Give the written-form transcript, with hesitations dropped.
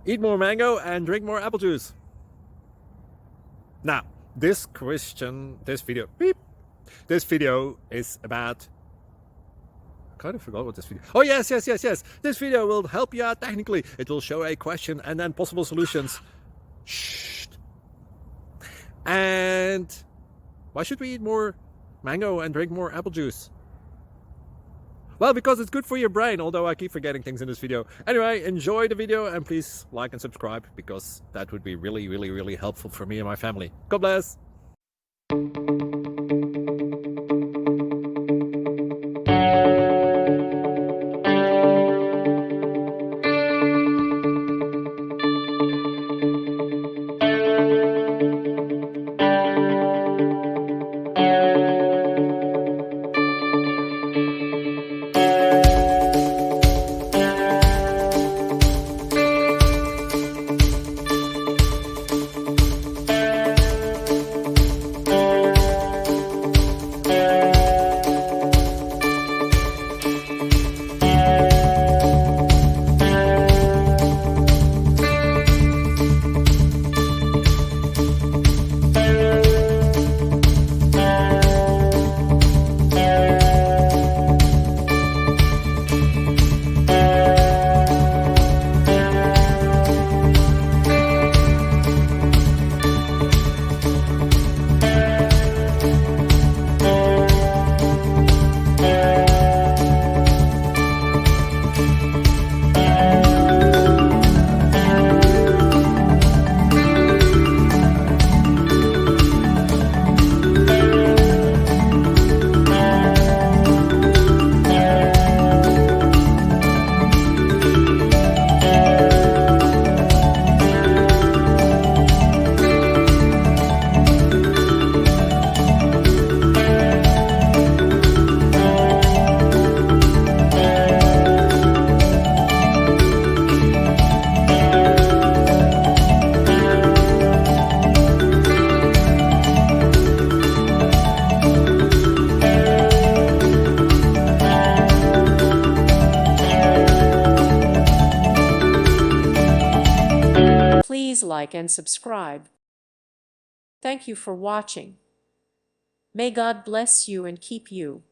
Eat more mango and drink more apple juice. Now, this video is about, I kind of forgot what this video. Oh, yes. This video will help you out technically. It will show a question and then possible solutions. Shh. And why should we eat more mango and drink more apple juice? Well, because it's good for your brain, although I keep forgetting things in this video. Anyway, enjoy the video and please like and subscribe, because that would be really helpful for me and my family. God bless! Please like and subscribe. Thank you for watching. May God bless you and keep you.